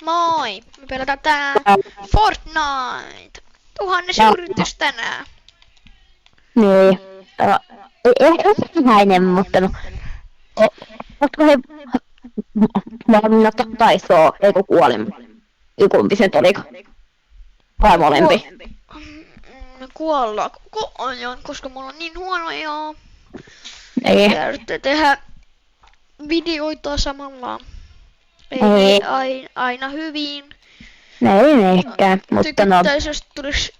Moi! Me pelataan tää Fortnite! 1000 No. yritys tänään. Niin. Ehkä vähäinen, mutta no. Ootko he vanna tai soo, eikö kuolin? Kumpi se oliko? Vai molempi? Kuolla koko ajan, koska mulla on niin huono joo. Ei. Täytyy tehdä videoita samalla. Ei. Aina hyvin. Ei ehkä, mutta no. Tykättäis, jos tulisi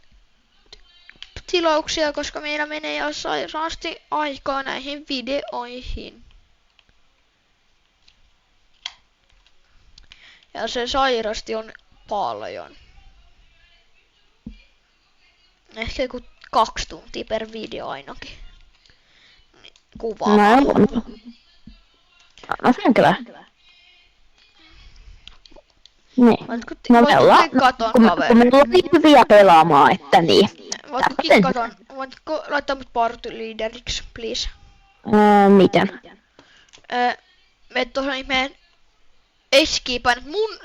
tilauksia, koska meillä menee jo sairaasti aikaa näihin videoihin. Ja se sairasti on paljon. Ehkä joku 2 tuntia per video ainakin. Kuvaa. No se on kyllä. Niin. Voitko No me ollaan, katon kun me ollaan niin hyviä pelaamaan, että niin. Voitko laittaa mut party leaderiksi, please? Miten? Me tuohon ihmeen eskiipan mun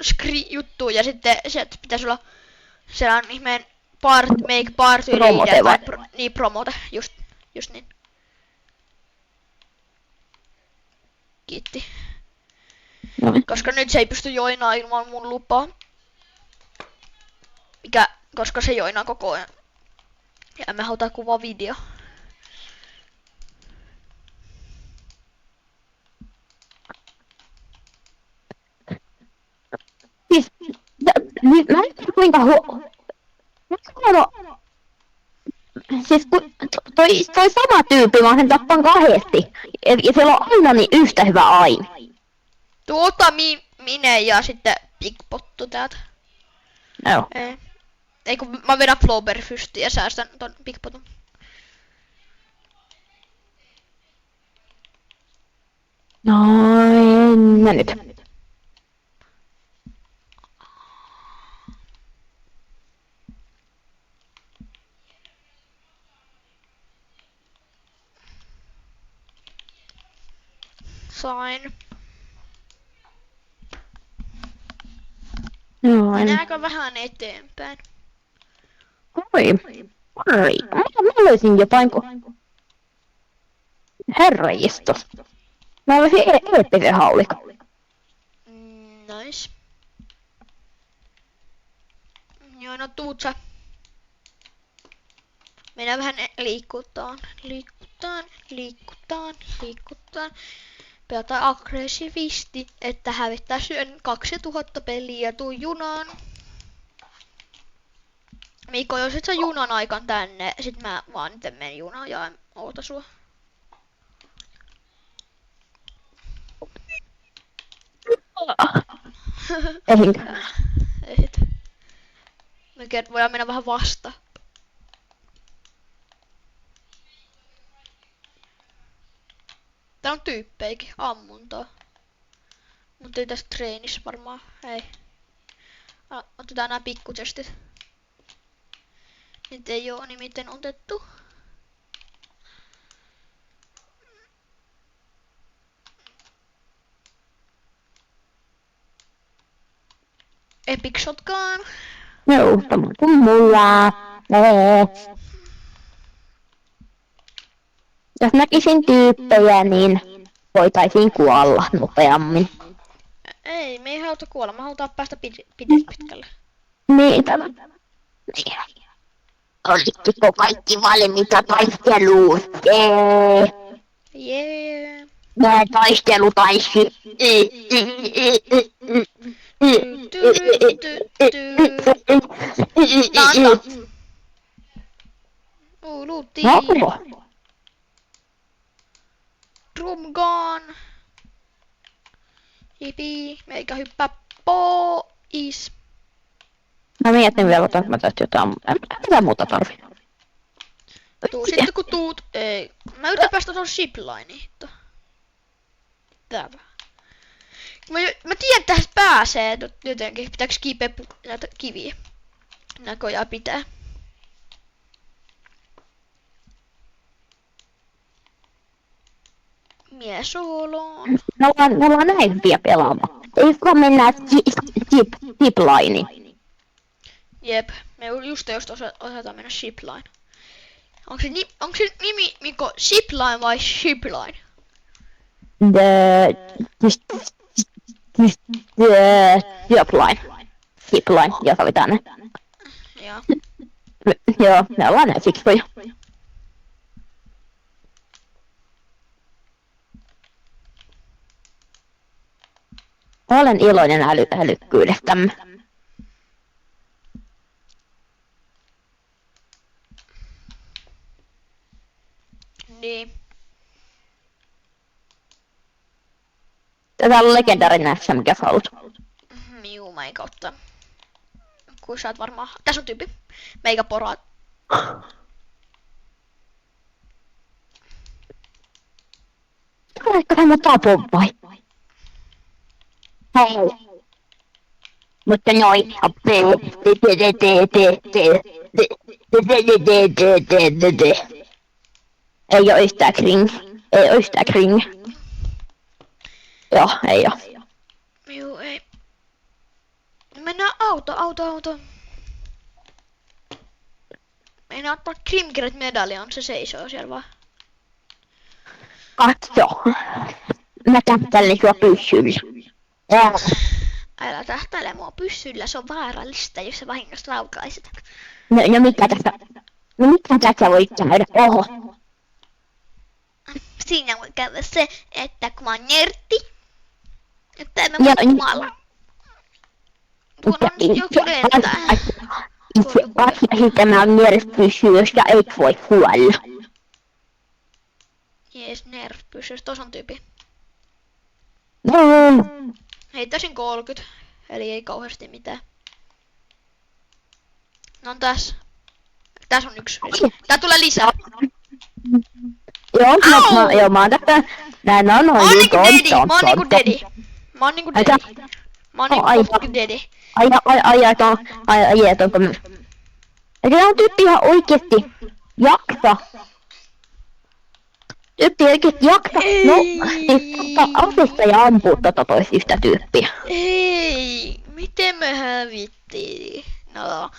juttu ja sitten sieltä pitäisi olla sellainen ihmeen make party leader vai niin promote, just niin. Kiitti. No. Koska nyt se ei pysty joinaa ilman mun lupaa. Koska se joinaa koko ajan. Ja me halutaan kuvaa video. Siis, mä en tiedä kuinka siis toi sama tyyppi, mä sen tappan kahdesti. Ja siellä on aina niin yhtä hyvä aina. Tuota minä ja sitten Bigpottu täältä. Joo. Ei kun mä vedän Flowberry-fystiin ja säästän ton Bigpotun. Noin, no nyt. Sain. Noin. Mennäänkö vähän eteenpäin? Oi. Mä löysin jotain herrajistos. Mä löysin eeppisen haulikon. Nice. Joo, no tuut sä. Mennään vähän liikutaan. Pelataan aggressivisti, että hävittää syön 2000 peliä, tuu junaan. Mikko, jos et sä junan aikaan tänne, sit mä vaan nyt menen junaan ja oota sua. Ei. Me voidaan mennä vähän vasta. Tää on tyyppeikin, ammuntaa. Mutta ei tässä treenissä varmaan, ei. Otetaan nää pikkutestit. Nyt ei oo nimittäin otettu. Epic Shotgun. Joo, sama kuin mulla. Jos näkisin tyyppejä, niin voitaisiin kuolla nopeammin. Ei, me ei haluta kuolla, me halutaan päästä pitkälle. Niin, tämä. Niin. Olitteko kaikki valmiita taisteluun? Jee. Taistelu taisi. Luutti. No. Drum gun. Jipi, meikä hyppää pois. Mä mietin vielä, että mä tästä jotain, mitä muuta tarvii. Tuu sitten kun tuut, ei. Mä yritän päästä tuohon shiplineen. Tää vähän. Mä tiedän, että tästä pääsee jotenkin. Pitääkö kiipeä näitä kiviä? Näköjään pitää. Mies oloon. Me ollaan näin hyviä pelaamaan. Ei vaan mennään chip. zipline. Jep, me just osataan mennä shipline. Onko se nimi Mikko zipline vai shipline? Zipline. Zipline, joo sovitaan ne. Joo. Joo, me ollaan näin fiksuja. Olen iloinen älykkyydestämme. Niin. Tätä on legendaarinen SM-kesalut. Juu, mä ei kautta. Kun sä oot varmaan... Tässä on tyyppi. Meikä poraa. Oletko hän tapon vai? Hei. Mutta noin. Ei oo yhtään kring. Ei oo yhtään kring. Joo, ei oo. Juu, ei. Mennään auto. Meinaa ottaa Grimgret medaljon, se seisoo siellä vaan. Katso. Mä tähtäilen sua pyssyllä. Älä tähtäile mua pyssyllä, se on vaarallista, jos sä vahingossa laukaiset. No mikä tässä voi käydä? Oho. Siinä voi käydä se, että kun mä oon nörtti, että emme voi kumalla. Tuolla on joku lentää. Itse asiassa tämä on nerfpyssy, josta et voi kuolla. Jees, nerfpyssy, tos on tyypi. No. Heittäisin 30, eli ei kauheasti mitään. No on tässä. Tässä on yksi. Tää tulee lisää. Joo, mä oon tästä. Näin on Mä oon niinku daddy. Mä oon niinku daddy. Onko me... Tämä on tyyppi ihan oikeesti jaksa. Tyyppi oikeesti jaksa. No, siis asesta ja ampuu toista yhtä tyyppiä. Ei, miten me hävittiin? No,